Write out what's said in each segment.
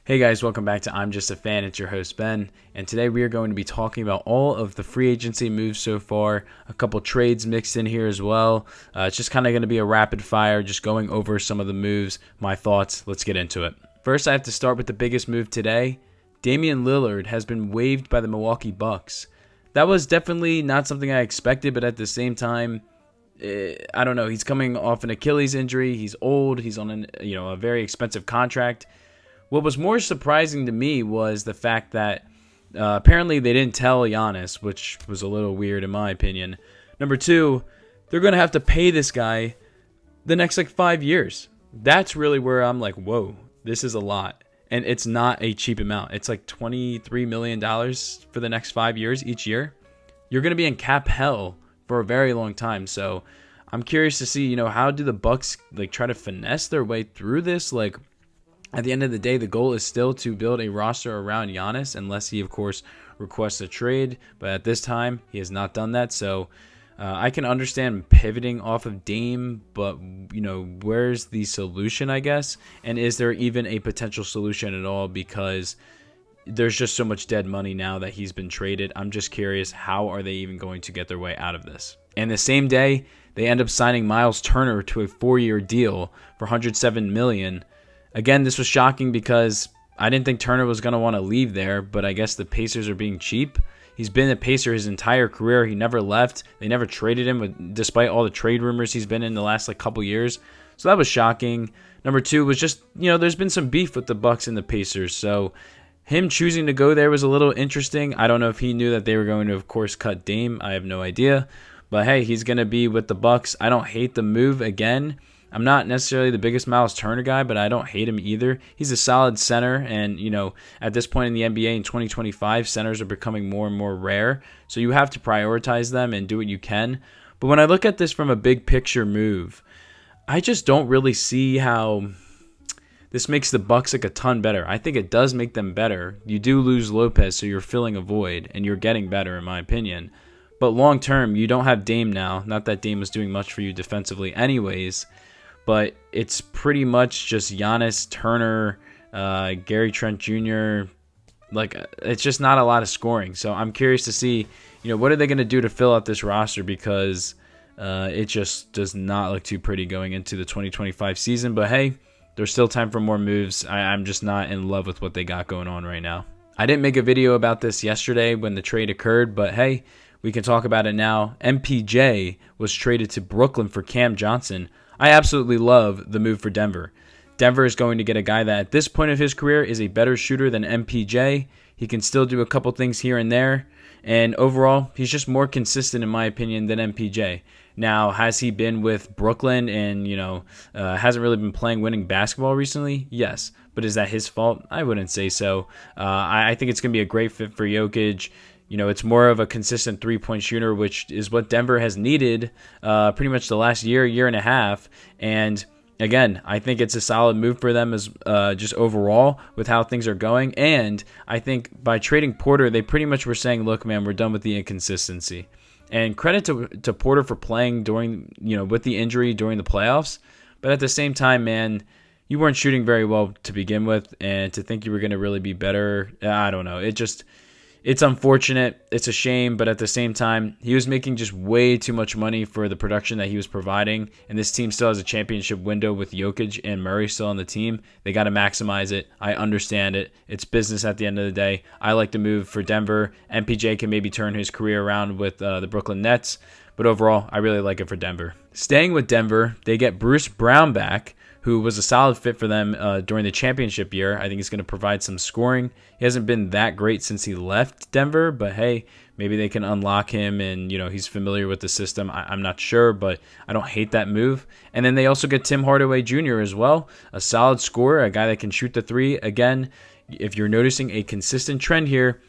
Hey guys, welcome back to I'm Just a Fan. It's your host Ben, and today we are going to be talking about all of the free agency moves so far, a couple trades mixed in here as well. It's just kind of going to be a rapid fire, just going over some of the moves, my thoughts. Let's get into it. First, I have to start with the biggest move today. Damian Lillard has been waived by the Milwaukee Bucks. That was definitely not something I expected, but at the same time, I don't know. He's coming off an Achilles injury. He's old. He's on a very expensive contract. What was more surprising to me was the fact that apparently they didn't tell Giannis, which was a little weird in my opinion. Number two, they're going to have to pay this guy the next 5 years. That's really where I'm like, whoa, this is a lot. And it's not a cheap amount. It's like $23 million for the next 5 years each year. You're going to be in cap hell for a very long time. So I'm curious to see, how do the Bucks try to finesse their way through this? At the end of the day, the goal is still to build a roster around Giannis, unless he, of course, requests a trade. But at this time, he has not done that. So I can understand pivoting off of Dame, but, where's the solution, I guess? And is there even a potential solution at all? Because there's just so much dead money now that he's been traded. I'm just curious, how are they even going to get their way out of this? And the same day, they end up signing Myles Turner to a 4-year deal for $107 million. Again, this was shocking because I didn't think Turner was going to want to leave there, but I guess the Pacers are being cheap. He's been a Pacer his entire career. He never left. They never traded him, despite all the trade rumors he's been in the last couple years. So that was shocking. Number two was just, there's been some beef with the Bucks and the Pacers. So him choosing to go there was a little interesting. I don't know if he knew that they were going to, of course, cut Dame. I have no idea. But hey, he's going to be with the Bucks. I don't hate the move again. I'm not necessarily the biggest Myles Turner guy, but I don't hate him either. He's a solid center, and, at this point in the NBA in 2025, centers are becoming more and more rare, so you have to prioritize them and do what you can. But when I look at this from a big picture move, I just don't really see how this makes the Bucks a ton better. I think it does make them better. You do lose Lopez, so you're filling a void, and you're getting better, in my opinion. But long term, you don't have Dame now. Not that Dame was doing much for you defensively anyways. But it's pretty much just Giannis, Turner, Gary Trent Jr. It's just not a lot of scoring. So I'm curious to see, what are they going to do to fill out this roster, because it just does not look too pretty going into the 2025 season. But hey, there's still time for more moves. I'm just not in love with what they got going on right now. I didn't make a video about this yesterday when the trade occurred, but hey, we can talk about it now. MPJ was traded to Brooklyn for Cam Johnson. I absolutely love the move for Denver. Denver is going to get a guy that at this point of his career is a better shooter than MPJ. He can still do a couple things here and there. And overall, he's just more consistent, in my opinion, than MPJ. Now, has he been with Brooklyn and, hasn't really been playing winning basketball recently? Yes. But is that his fault? I wouldn't say so. I think it's going to be a great fit for Jokic. It's more of a consistent three-point shooter, which is what Denver has needed pretty much the last year and a half. And again, I think it's a solid move for them as just overall with how things are going. And I think by trading Porter, they pretty much were saying, look, man, we're done with the inconsistency. And credit to Porter for playing during, with the injury during the playoffs. But at the same time, man, you weren't shooting very well to begin with. And to think you were going to really be better, I don't know. It's unfortunate. It's a shame, but at the same time, he was making just way too much money for the production that he was providing, and this team still has a championship window with Jokic and Murray still on the team. They got to maximize it. I understand it. It's business at the end of the day. I like to move for Denver. MPJ can maybe turn his career around with the Brooklyn Nets, but overall, I really like it for Denver. Staying with Denver, they get Bruce Brown back, who was a solid fit for them during the championship year. I think he's going to provide some scoring. He hasn't been that great since he left Denver, but hey, maybe they can unlock him and, he's familiar with the system. I'm not sure, but I don't hate that move. And then they also get Tim Hardaway Jr. as well, a solid scorer, a guy that can shoot the three. Again, if you're noticing a consistent trend here,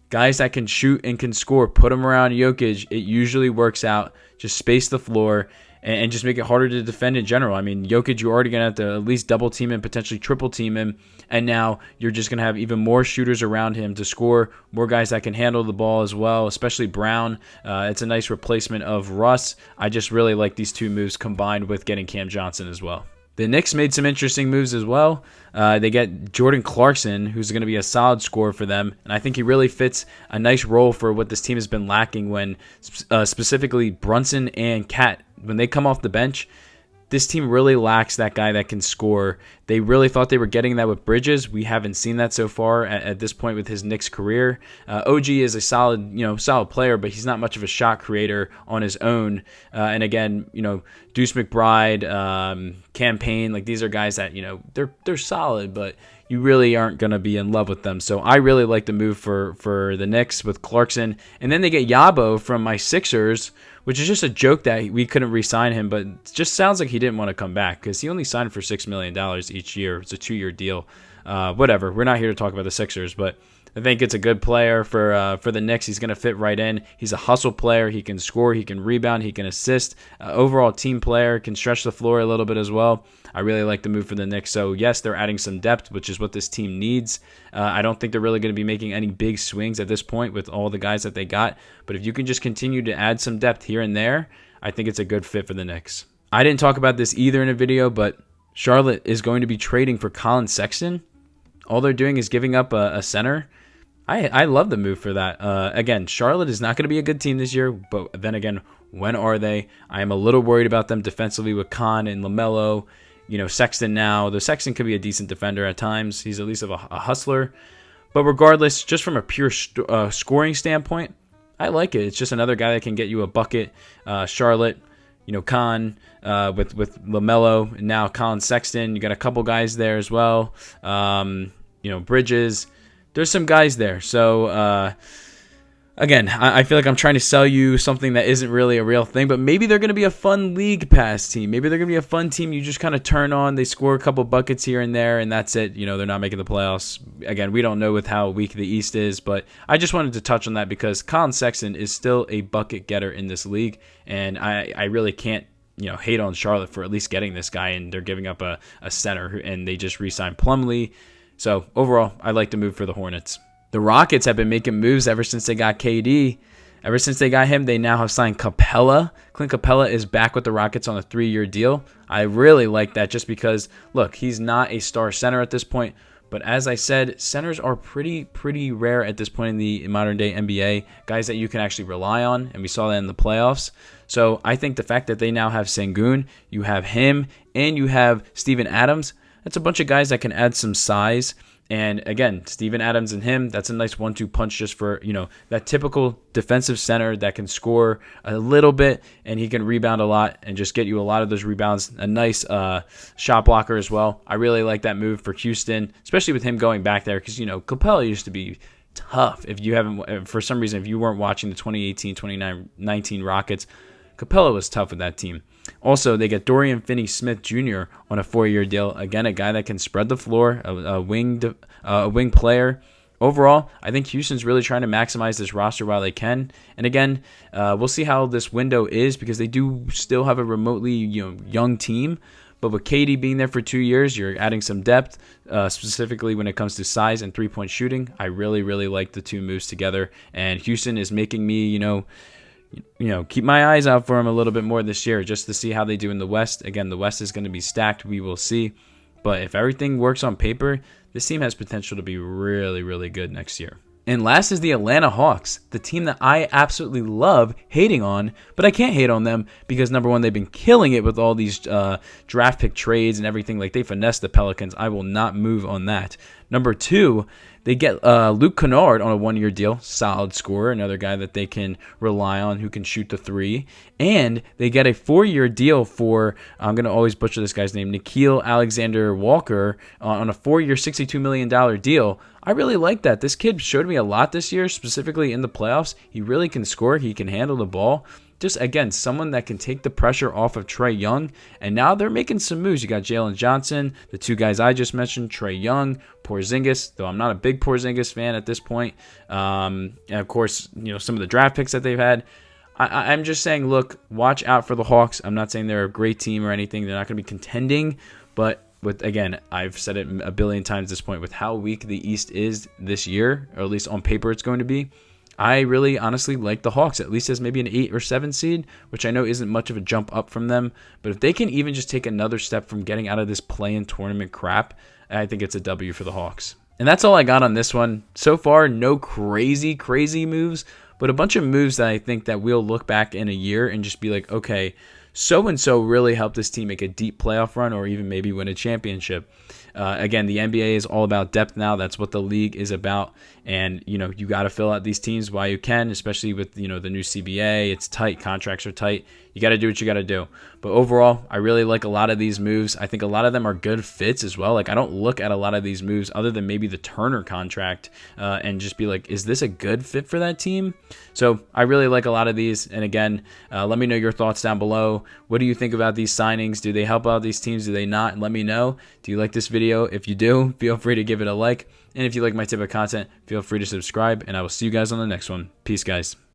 guys that can shoot and can score, put them around Jokic, it usually works out. Just space the floor and just make it harder to defend in general. I mean, Jokic, you're already going to have to at least double team him, potentially triple team him, and now you're just going to have even more shooters around him to score, more guys that can handle the ball as well, especially Brown. It's a nice replacement of Russ. I just really like these two moves combined with getting Cam Johnson as well. The Knicks made some interesting moves as well. They get Jordan Clarkson, who's going to be a solid scorer for them, and I think he really fits a nice role for what this team has been lacking when specifically Brunson and Cat, when they come off the bench, this team really lacks that guy that can score. They really thought they were getting that with Bridges. We haven't seen that so far at this point with his Knicks career. OG is a solid player, but he's not much of a shot creator on his own. And again, Deuce McBride, Campaign, like these are guys that they're solid, but you really aren't going to be in love with them. So I really like the move for the Knicks with Clarkson. And then they get Yabo from my Sixers, which is just a joke that we couldn't re-sign him, but it just sounds like he didn't want to come back because he only signed for $6 million each year. It's a 2-year deal. Whatever. We're not here to talk about the Sixers, but I think it's a good player for the Knicks. He's going to fit right in. He's a hustle player. He can score. He can rebound. He can assist. Overall team player. Can stretch the floor a little bit as well. I really like the move for the Knicks. So, yes, they're adding some depth, which is what this team needs. I don't think they're really going to be making any big swings at this point with all the guys that they got. But if you can just continue to add some depth here and there, I think it's a good fit for the Knicks. I didn't talk about this either in a video, but Charlotte is going to be trading for Colin Sexton. All they're doing is giving up a center. I love the move for that. Again, Charlotte is not going to be a good team this year, but then again, when are they? I am a little worried about them defensively with Khan and LaMelo. Sexton now. The Sexton could be a decent defender at times. He's at least a hustler. But regardless, just from a pure scoring standpoint, I like it. It's just another guy that can get you a bucket. Charlotte, Khan with LaMelo, and now Colin Sexton. You got a couple guys there as well. Bridges. There's some guys there. So, again, I feel like I'm trying to sell you something that isn't really a real thing, but maybe they're going to be a fun league pass team. Maybe they're going to be a fun team you just kind of turn on. They score a couple buckets here and there, and that's it. They're not making the playoffs. Again, we don't know with how weak the East is, but I just wanted to touch on that because Colin Sexton is still a bucket getter in this league, and I really can't hate on Charlotte for at least getting this guy, and they're giving up a center, and they just re-signed Plumlee. So, overall, I like the move for the Hornets. The Rockets have been making moves ever since they got KD. Ever since they got him, they now have signed Capela. Clint Capela is back with the Rockets on a 3-year deal. I really like that just because, look, he's not a star center at this point. But as I said, centers are pretty rare at this point in the modern-day NBA. Guys that you can actually rely on, and we saw that in the playoffs. So I think the fact that they now have Sengun, you have him, and you have Steven Adams, that's a bunch of guys that can add some size. And again, Steven Adams and him, that's a nice 1-2 punch just for, that typical defensive center that can score a little bit and he can rebound a lot and just get you a lot of those rebounds. A nice shot blocker as well. I really like that move for Houston, especially with him going back there because, Capela used to be tough. If you haven't, for some reason, if you weren't watching the 2018-2019 Rockets, Capela was tough with that team. Also, they get Dorian Finney-Smith Jr. on a 4-year deal. Again, a guy that can spread the floor, a wing player. Overall, I think Houston's really trying to maximize this roster while they can. And again, we'll see how this window is because they do still have a remotely young team. But with KD being there for 2 years, you're adding some depth, specifically when it comes to size and three-point shooting. I really, really like the two moves together. And Houston is making me, keep my eyes out for them a little bit more this year just to see how they do in the West. Again, the West is going to be stacked. We will see. But if everything works on paper, this team has potential to be really, really good next year. And last is the Atlanta Hawks, the team that I absolutely love hating on, but I can't hate on them because, number one, they've been killing it with all these draft pick trades and everything. Like, they finessed the Pelicans. I will not move on that. Number two, they get Luke Kennard on a 1-year deal, solid scorer, another guy that they can rely on who can shoot the three. And they get a 4-year deal for, I'm going to always butcher this guy's name, Nickeil Alexander-Walker on a 4-year, $62 million deal. I really like that. This kid showed me a lot this year, specifically in the playoffs. He really can score. He can handle the ball. Just, again, someone that can take the pressure off of Trae Young. And now they're making some moves. You got Jalen Johnson, the two guys I just mentioned, Trae Young, Porzingis, though I'm not a big Porzingis fan at this point. And, of course, some of the draft picks that they've had. I'm just saying, look, watch out for the Hawks. I'm not saying they're a great team or anything. They're not going to be contending. But, again, I've said it a billion times at this point, with how weak the East is this year, or at least on paper it's going to be, I really honestly like the Hawks, at least as maybe an 8 or 7 seed, which I know isn't much of a jump up from them. But if they can even just take another step from getting out of this play-in tournament crap, I think it's a W for the Hawks. And that's all I got on this one. So far, no crazy moves, but a bunch of moves that I think that we'll look back in a year and just be like, okay, so-and-so really helped this team make a deep playoff run or even maybe win a championship. Again, the NBA is all about depth now. That's what the league is about. And, you got to fill out these teams while you can, especially with, the new CBA. It's tight. Contracts are tight. You got to do what you got to do. But overall, I really like a lot of these moves. I think a lot of them are good fits as well. Like, I don't look at a lot of these moves other than maybe the Turner contract and just be like, is this a good fit for that team? So I really like a lot of these. And again, let me know your thoughts down below. What do you think about these signings? Do they help out these teams? Do they not? And let me know. Do you like this video? If you do, feel free to give it a like. And if you like my type of content, feel free to subscribe. And I will see you guys on the next one. Peace, guys.